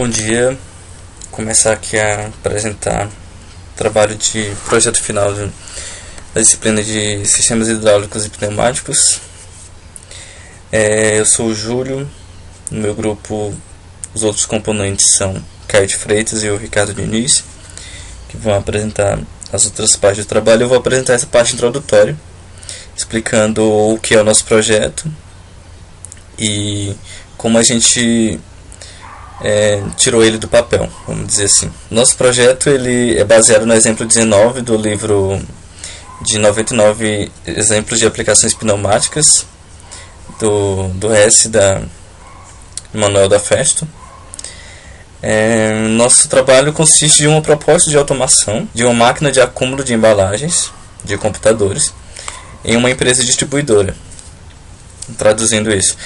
Bom dia, começar aqui a apresentar o trabalho de projeto final da disciplina de Sistemas Hidráulicos e Pneumáticos. Eu sou o Júlio, no meu grupo os outros componentes são Caio de Freitas e o Ricardo Diniz, que vão apresentar as outras partes do trabalho. Eu vou apresentar essa parte introdutória, explicando o que é o nosso projeto e como a gente tirou ele do papel, vamos dizer assim. Nosso projeto ele é baseado no exemplo 19 do livro de 99 exemplos de aplicações pneumáticas do S da Manuel da Festo. Nosso trabalho consiste de uma proposta de automação de uma máquina de acúmulo de embalagens de computadores em uma empresa distribuidora. Traduzindo isso,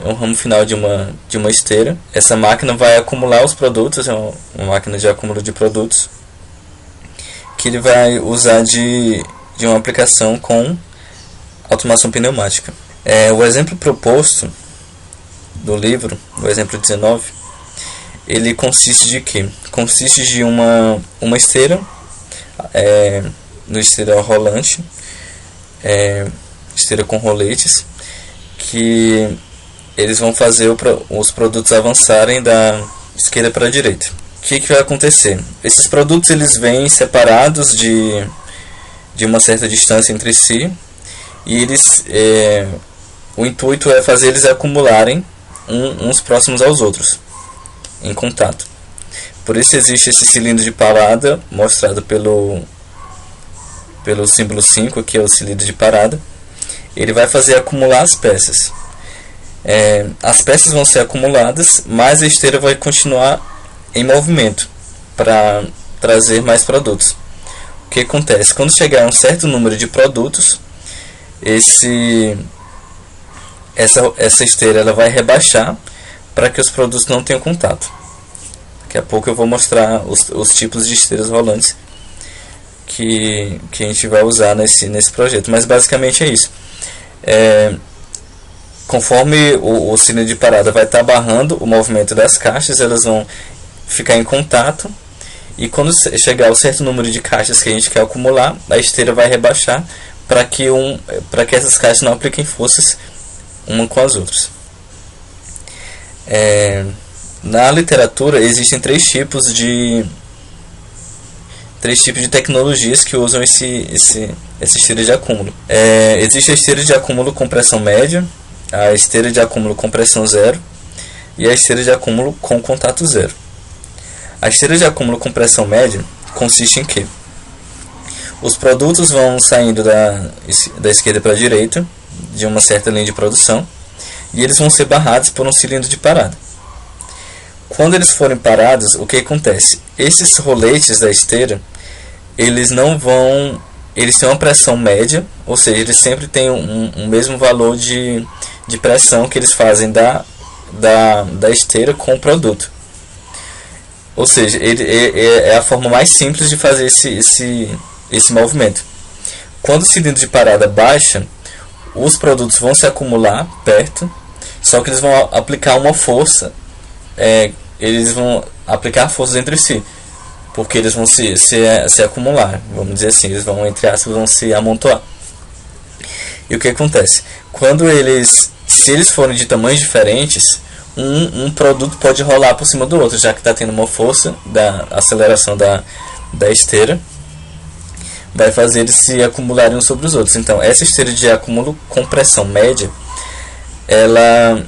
o ramo final de uma esteira. Essa máquina vai acumular os produtos, é uma máquina de acúmulo de produtos que ele vai usar de uma aplicação com automação pneumática. O exemplo proposto do livro, o exemplo 19, ele consiste de quê? Consiste de uma esteira, no esteira rolante, esteira com roletes, que eles vão fazer os produtos avançarem da esquerda para a direita. O que vai acontecer? Esses produtos eles vêm separados de uma certa distância entre si, e o intuito é fazer eles acumularem uns próximos aos outros, em contato. Por isso existe esse cilindro de parada, mostrado pelo símbolo 5, que é o cilindro de parada. Ele vai fazer acumular as peças. As peças vão ser acumuladas, mas a esteira vai continuar em movimento para trazer mais produtos. O que acontece? Quando chegar a um certo número de produtos, essa esteira ela vai rebaixar para que os produtos não tenham contato. Daqui a pouco eu vou mostrar os tipos de esteiras rolantes que a gente vai usar nesse projeto, mas basicamente é isso. Conforme o cilindro de parada vai estar barrando o movimento das caixas, elas vão ficar em contato, e quando chegar ao certo número de caixas que a gente quer acumular, a esteira vai rebaixar para que essas caixas não apliquem forças uma com as outras. Na literatura existem três tipos de tecnologias que usam essa esteira de acúmulo. Existe a esteira de acúmulo com pressão média, a esteira de acúmulo com pressão zero e a esteira de acúmulo com contato zero. A esteira de acúmulo com pressão média consiste em que os produtos vão saindo da esquerda para a direita de uma certa linha de produção, e eles vão ser barrados por um cilindro de parada. Quando eles forem parados, o que acontece? Esses roletes da esteira, eles têm uma pressão média, ou seja, eles sempre têm um mesmo valor de pressão que eles fazem da esteira com o produto. Ou seja, é a forma mais simples de fazer esse movimento. Quando o cilindro de parada baixa, os produtos vão se acumular perto, só que eles vão aplicar uma força, eles vão aplicar forças entre si, porque eles vão se acumular, vamos dizer assim, eles vão, entre aspas, vão se amontoar. E o que acontece? Se eles forem de tamanhos diferentes, um produto pode rolar por cima do outro, já que está tendo uma força da aceleração da esteira, vai fazer eles se acumularem uns sobre os outros. Então, essa esteira de acúmulo com pressão média, ela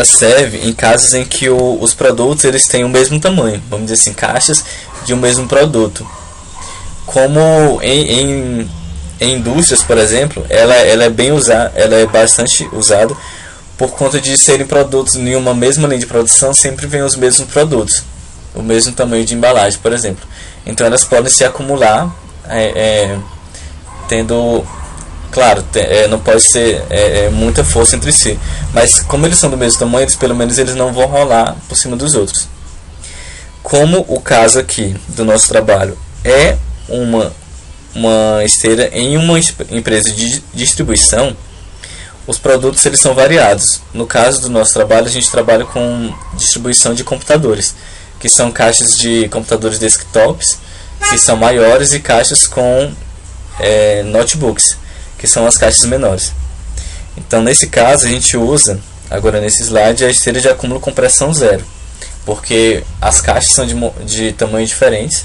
serve em casos em que os produtos eles têm o mesmo tamanho, vamos dizer assim, caixas de um mesmo produto. Como em indústrias, por exemplo, ela é bastante usada por conta de serem produtos em uma mesma linha de produção, sempre vem os mesmos produtos, o mesmo tamanho de embalagem, por exemplo. Então elas podem se acumular, tendo, claro, não pode ser muita força entre si, mas como eles são do mesmo tamanho, pelo menos eles não vão rolar por cima dos outros. Como o caso aqui do nosso trabalho é uma esteira em uma empresa de distribuição, os produtos eles são variados. No caso do nosso trabalho, a gente trabalha com distribuição de computadores, que são caixas de computadores desktops, que são maiores, e caixas com notebooks, que são as caixas menores. Então, nesse caso, a gente usa, agora nesse slide, a esteira de acúmulo com pressão zero, porque as caixas são de tamanhos diferentes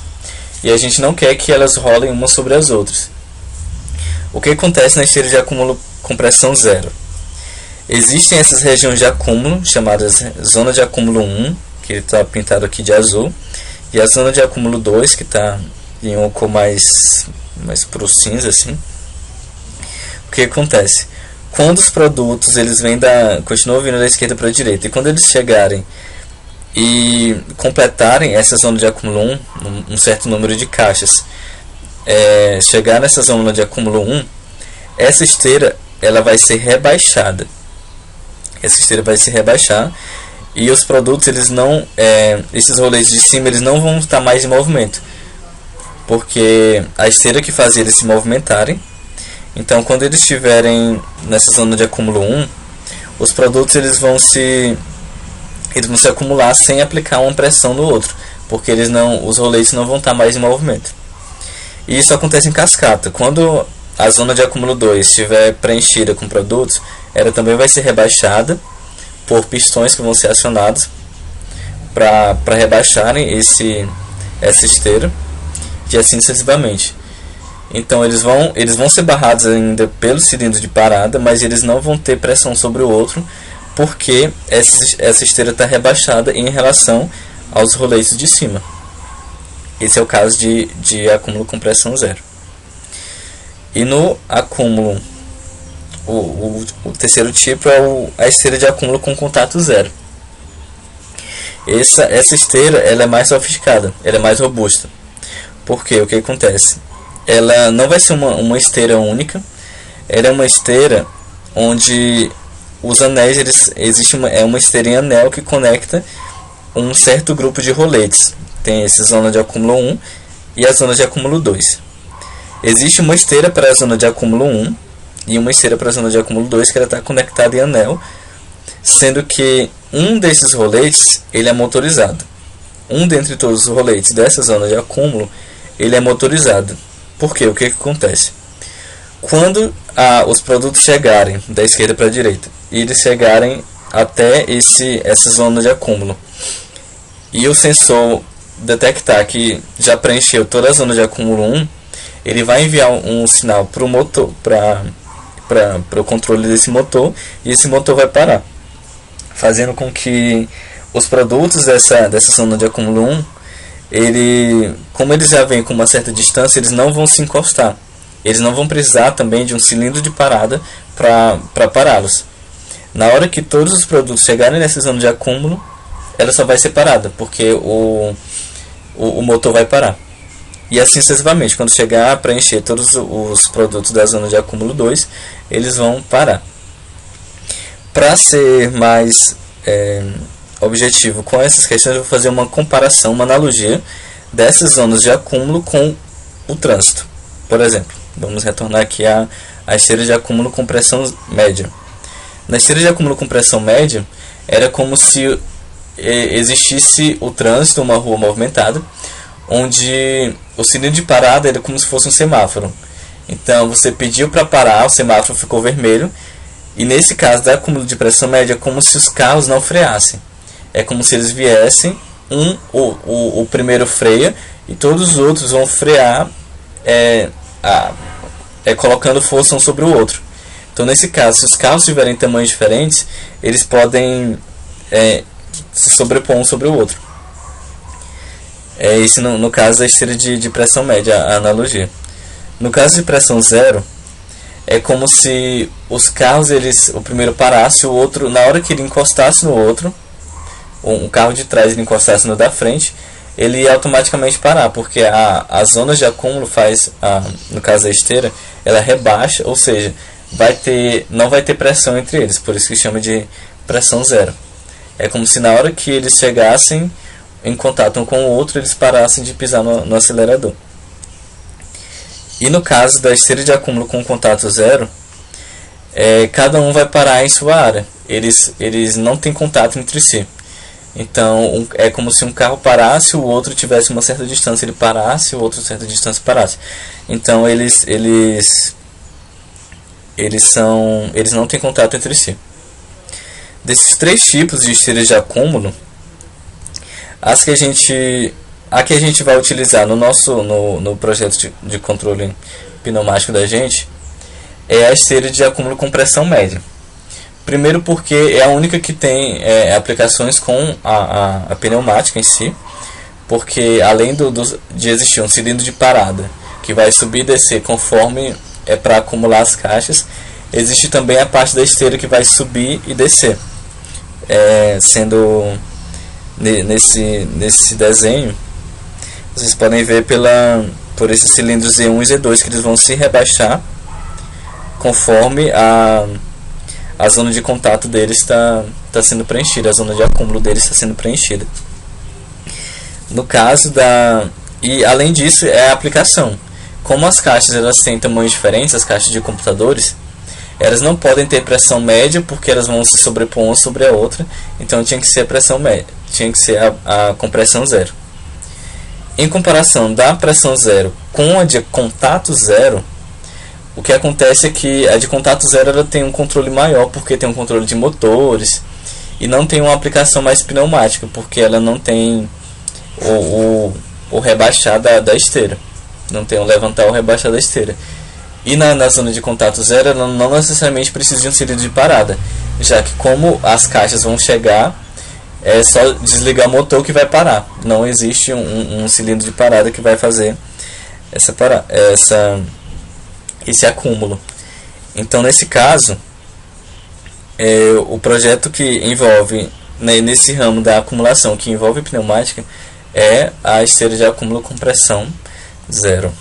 e a gente não quer que elas rolem umas sobre as outras. O que acontece na esteira de acúmulo com pressão zero? Existem essas regiões de acúmulo, chamadas zona de acúmulo 1, que está pintado aqui de azul, e a zona de acúmulo 2, que está em uma cor mais pro cinza, assim. O que acontece? Quando os produtos eles continuam vindo da esquerda para a direita, e quando eles chegarem e completarem essa zona de acúmulo 1, um certo número de caixas, chegar nessa zona de acúmulo 1, essa esteira ela vai ser rebaixada. Essa esteira vai se rebaixar e os produtos esses roletes de cima eles não vão estar mais em movimento, porque a esteira que fazia eles se movimentarem. Então, quando eles estiverem nessa zona de acúmulo 1, os produtos eles vão se acumular sem aplicar uma pressão no outro, porque os roletes não vão estar mais em movimento. E isso acontece em cascata. Quando a zona de acúmulo 2 estiver preenchida com produtos, ela também vai ser rebaixada por pistões que vão ser acionados para rebaixarem essa esteira, e assim sucessivamente. Então eles vão ser barrados ainda pelo cilindro de parada, mas eles não vão ter pressão sobre o outro, porque essa esteira está rebaixada em relação aos roletes de cima. Esse é o caso de acúmulo com pressão zero. E no acúmulo, o terceiro tipo é a esteira de acúmulo com contato zero. Essa esteira ela é mais sofisticada, ela é mais robusta. Porque o que acontece? Ela não vai ser uma esteira única, ela é uma esteira onde os anéis, existe uma esteira em anel que conecta um certo grupo de roletes. Tem essa zona de acúmulo 1 e a zona de acúmulo 2. Existe uma esteira para a zona de acúmulo 1 e uma esteira para a zona de acúmulo 2 que ela está conectada em anel, sendo que um desses roletes ele é motorizado. Um dentre todos os roletes dessa zona de acúmulo ele é motorizado. Por quê? O que acontece? Quando os produtos chegarem da esquerda para a direita e eles chegarem até essa zona de acúmulo e o sensor detectar que já preencheu toda a zona de acúmulo 1, ele vai enviar um sinal para o motor, para o controle desse motor, e esse motor vai parar, fazendo com que os produtos dessa zona de acúmulo 1, como eles já vêm com uma certa distância, eles não vão se encostar. Eles não vão precisar também de um cilindro de parada para pará-los. Na hora que todos os produtos chegarem nessa zona de acúmulo, ela só vai ser parada, porque o motor vai parar. E assim sucessivamente, quando chegar a preencher todos os produtos da zona de acúmulo 2, eles vão parar. Para ser mais objetivo com essas questões, eu vou fazer uma comparação, uma analogia dessas zonas de acúmulo com o trânsito. Por exemplo, vamos retornar aqui à esteira de acúmulo com pressão média. Na esteira de acúmulo com pressão média, era como se existisse o trânsito, uma rua movimentada, onde o cilindro de parada era como se fosse um semáforo. Então você pediu para parar, o semáforo ficou vermelho, e nesse caso da acúmulo de pressão média é como se os carros não freassem. É como se eles viessem, o primeiro freia e todos os outros vão frear colocando força um sobre o outro. Então nesse caso, se os carros tiverem tamanhos diferentes, eles podem se sobrepor um sobre o outro. Esse no caso da esteira de pressão média, a analogia. No caso de pressão zero, é como se os carros, o primeiro parasse, o outro, na hora que ele encostasse no outro, um carro de trás ele encostasse no da frente, ele ia automaticamente parar, porque a zona de acúmulo no caso da esteira, ela rebaixa, ou seja, não vai ter pressão entre eles, por isso que chama de pressão zero. É como se na hora que eles chegassem em contato um com o outro, eles parassem de pisar no acelerador. E no caso da esteira de acúmulo com contato zero, cada um vai parar em sua área. Eles não têm contato entre si. Então é como se um carro parasse, o outro tivesse uma certa distância, ele parasse, o outro certa distância parasse. Então eles não têm contato entre si. Desses três tipos de esteiras de acúmulo, a que a gente vai utilizar no projeto de controle pneumático da gente é a esteira de acúmulo com pressão média. Primeiro porque é a única que tem aplicações com a pneumática em si, porque além de existir um cilindro de parada que vai subir e descer conforme para acumular as caixas, existe também a parte da esteira que vai subir e descer, sendo nesse desenho vocês podem ver por esses cilindros Z1 e Z2 que eles vão se rebaixar conforme a zona de contato deles está sendo preenchida, a zona de acúmulo deles está sendo preenchida. No caso e além disso é a aplicação. Como as caixas elas têm tamanhos diferentes, as caixas de computadores, elas não podem ter pressão média porque elas vão se sobrepor uma sobre a outra, então tinha que ser a pressão média, tinha que ser a compressão zero. Em comparação da pressão zero com a de contato zero, o que acontece é que a de contato zero ela tem um controle maior, porque tem um controle de motores, e não tem uma aplicação mais pneumática, porque ela não tem o rebaixar da esteira, não tem o levantar ou rebaixar da esteira. E na zona de contato zero ela não necessariamente precisa de um cilindro de parada, já que como as caixas vão chegar, é só desligar o motor que vai parar. Não existe um cilindro de parada que vai fazer esse acúmulo. Então nesse caso o projeto que envolve nesse ramo da acumulação que envolve pneumática é a esteira de acúmulo com pressão zero.